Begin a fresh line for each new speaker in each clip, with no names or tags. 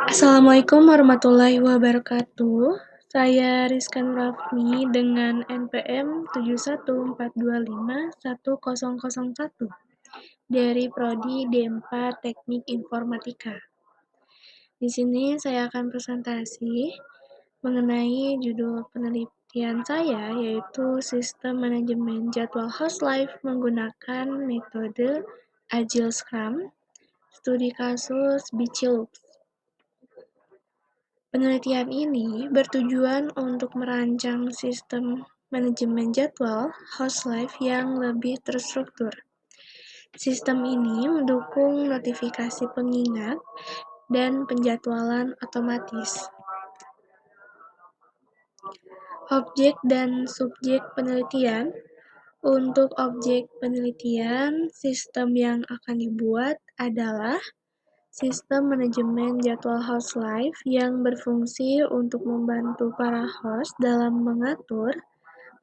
Assalamualaikum warahmatullahi wabarakatuh. Saya Rizkan Rafni dengan NPM 714251001 dari Prodi D4 Teknik Informatika. Di sini saya akan presentasi mengenai judul penelitian saya, yaitu Sistem Manajemen Jadwal Host Life menggunakan metode Agile Scrum, studi kasus Bicilux. Penelitian ini bertujuan untuk merancang sistem manajemen jadwal host life yang lebih terstruktur. Sistem ini mendukung notifikasi pengingat dan penjadwalan otomatis. Objek dan subjek penelitian. Untuk objek penelitian, sistem yang akan dibuat adalah sistem manajemen jadwal host life yang berfungsi untuk membantu para host dalam mengatur,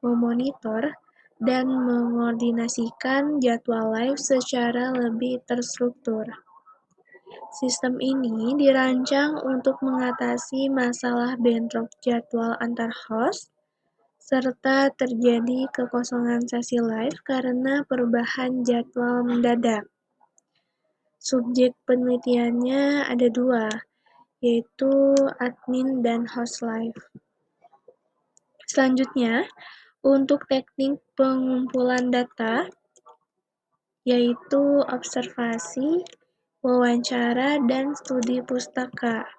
memonitor, dan mengoordinasikan jadwal live secara lebih terstruktur. Sistem ini dirancang untuk mengatasi masalah bentrok jadwal antar host, serta terjadi kekosongan sesi live karena perubahan jadwal mendadak. Subjek penelitiannya ada dua, yaitu admin dan host live. Selanjutnya, untuk teknik pengumpulan data, yaitu observasi, wawancara, dan studi pustaka.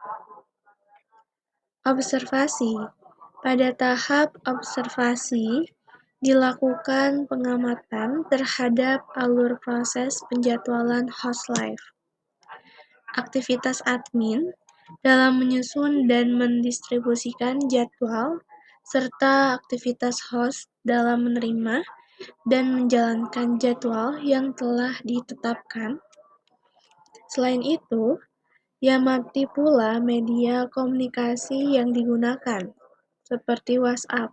Observasi. Pada tahap observasi, dilakukan pengamatan terhadap alur proses penjadwalan host live. Aktivitas admin dalam menyusun dan mendistribusikan jadwal, serta aktivitas host dalam menerima dan menjalankan jadwal yang telah ditetapkan. Selain itu, diamati pula media komunikasi yang digunakan, seperti WhatsApp,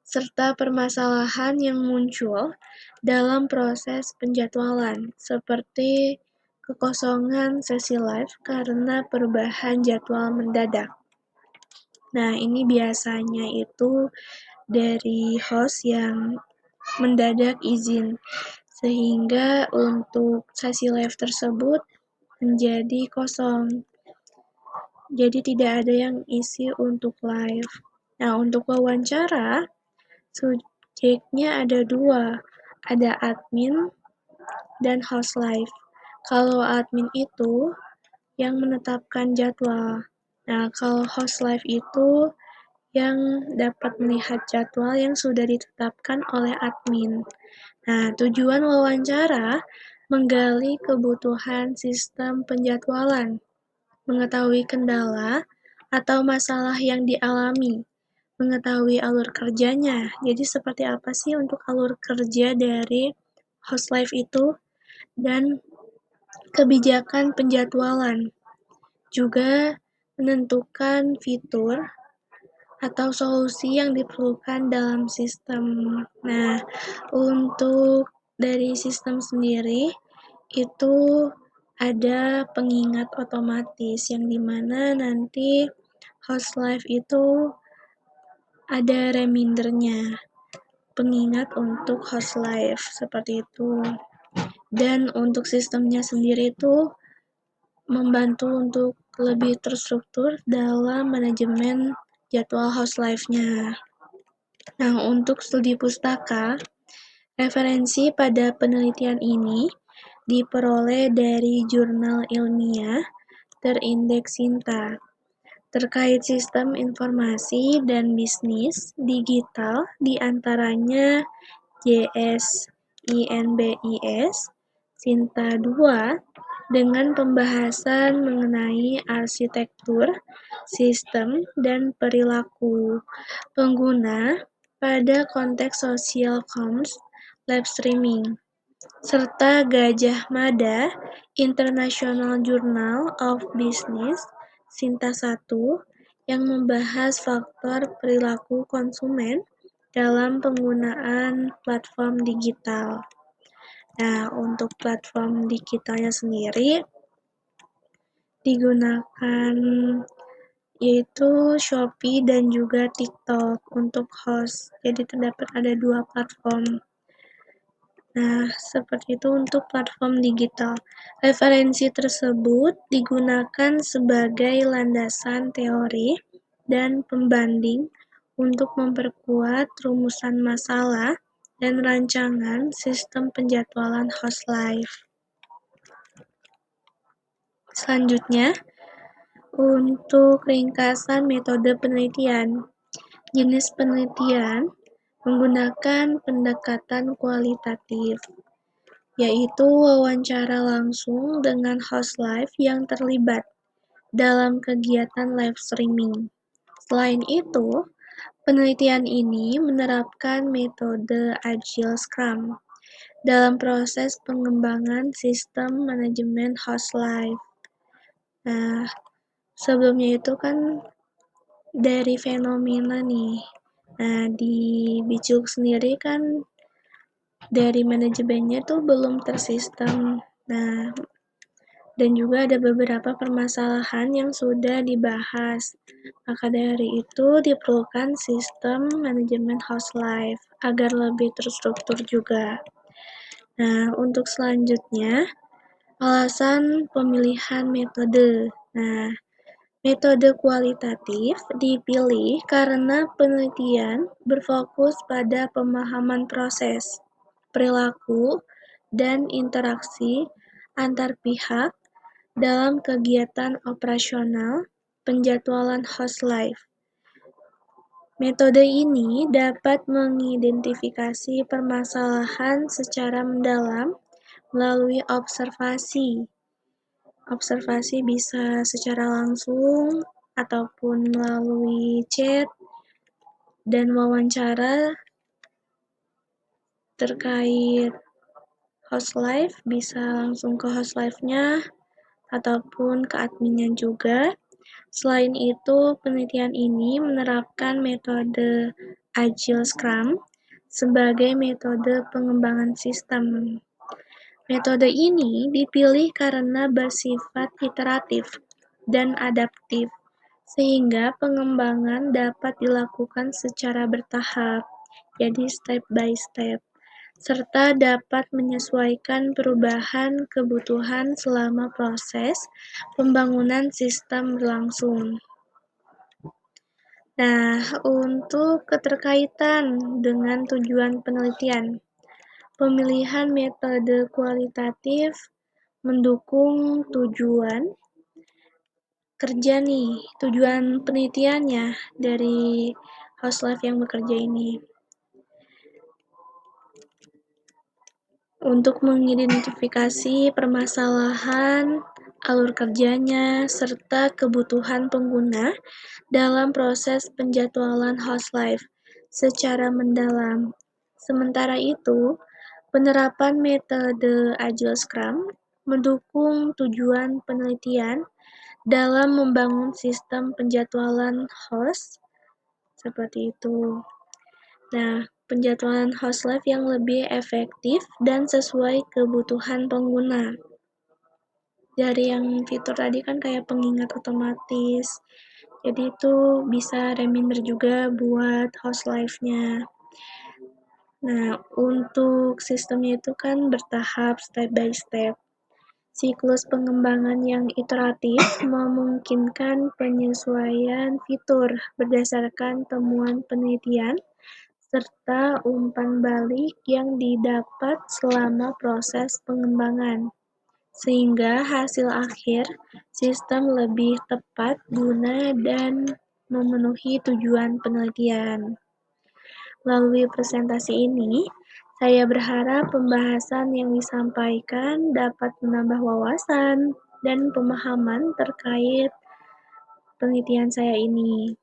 serta permasalahan yang muncul dalam proses penjadwalan, seperti kekosongan sesi live karena perubahan jadwal mendadak. Nah, ini biasanya itu dari host yang mendadak izin, sehingga untuk sesi live tersebut menjadi kosong. Jadi tidak ada yang isi untuk live. Nah, untuk wawancara, subjeknya ada dua, ada admin dan host live. Kalau admin itu yang menetapkan jadwal. Nah, kalau host live itu yang dapat melihat jadwal yang sudah ditetapkan oleh admin. Nah, tujuan wawancara menggali kebutuhan sistem penjadwalan, mengetahui kendala atau masalah yang dialami, mengetahui alur kerjanya. Jadi seperti apa sih untuk alur kerja dari host live itu, dan kebijakan penjadwalan. Juga menentukan fitur atau solusi yang diperlukan dalam sistem. Nah, untuk dari sistem sendiri itu ada pengingat otomatis yang dimana nanti host live itu ada remindernya, pengingat untuk host live seperti itu. Dan untuk sistemnya sendiri itu membantu untuk lebih terstruktur dalam manajemen jadwal host live-nya. Nah, untuk studi pustaka, referensi pada penelitian ini diperoleh dari jurnal ilmiah terindeks Sinta terkait sistem informasi dan bisnis digital, diantaranya JS INBIS Sinta 2 dengan pembahasan mengenai arsitektur, sistem, dan perilaku pengguna pada konteks social commerce live streaming, serta Gajah Mada International Journal of Business Sinta 1 yang membahas faktor perilaku konsumen dalam penggunaan platform digital. Nah, untuk platform digitalnya sendiri digunakan yaitu Shopee dan juga TikTok untuk host. Jadi terdapat ada 2 platform. Nah, seperti itu untuk platform digital. Referensi tersebut digunakan sebagai landasan teori dan pembanding untuk memperkuat rumusan masalah dan rancangan sistem penjadwalan host live. Selanjutnya, untuk ringkasan metode penelitian. Jenis penelitian menggunakan pendekatan kualitatif, yaitu wawancara langsung dengan host live yang terlibat dalam kegiatan live streaming. Selain itu, penelitian ini menerapkan metode Agile Scrum dalam proses pengembangan sistem manajemen host live. Nah, sebelumnya itu kan dari fenomena nih. Nah, di Bicuk sendiri kan dari manajemennya tuh belum tersistem. Nah, dan juga ada beberapa permasalahan yang sudah dibahas. Maka dari itu diperlukan sistem manajemen host live agar lebih terstruktur juga. Nah, untuk selanjutnya, alasan pemilihan metode. Nah, metode kualitatif dipilih karena penelitian berfokus pada pemahaman proses, perilaku, dan interaksi antar pihak dalam kegiatan operasional penjadwalan host live. Metode ini dapat mengidentifikasi permasalahan secara mendalam melalui observasi. Observasi bisa secara langsung ataupun melalui chat dan wawancara terkait host live, bisa langsung ke host live-nya ataupun ke adminnya juga. Selain itu, penelitian ini menerapkan metode Agile Scrum sebagai metode pengembangan sistem. Metode ini dipilih karena bersifat iteratif dan adaptif, sehingga pengembangan dapat dilakukan secara bertahap, jadi step by step, serta dapat menyesuaikan perubahan kebutuhan selama proses pembangunan sistem berlangsung. Nah, untuk keterkaitan dengan tujuan penelitian, pemilihan metode kualitatif mendukung tujuan kerja nih, tujuan penelitiannya dari host live yang bekerja ini. Untuk mengidentifikasi permasalahan, alur kerjanya, serta kebutuhan pengguna dalam proses penjadwalan host live secara mendalam. Sementara itu, penerapan metode Agile Scrum mendukung tujuan penelitian dalam membangun sistem penjadwalan host seperti itu. Nah, penjadwalan host live yang lebih efektif dan sesuai kebutuhan pengguna. Dari yang fitur tadi kan kayak pengingat otomatis. Jadi itu bisa reminder juga buat host live-nya. Nah, untuk sistemnya itu kan bertahap step by step. Siklus pengembangan yang iteratif memungkinkan penyesuaian fitur berdasarkan temuan penelitian serta umpan balik yang didapat selama proses pengembangan, sehingga hasil akhir sistem lebih tepat guna dan memenuhi tujuan penelitian. Melalui presentasi ini, saya berharap pembahasan yang disampaikan dapat menambah wawasan dan pemahaman terkait penelitian saya ini.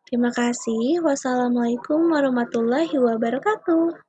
Terima kasih. Wassalamualaikum warahmatullahi wabarakatuh.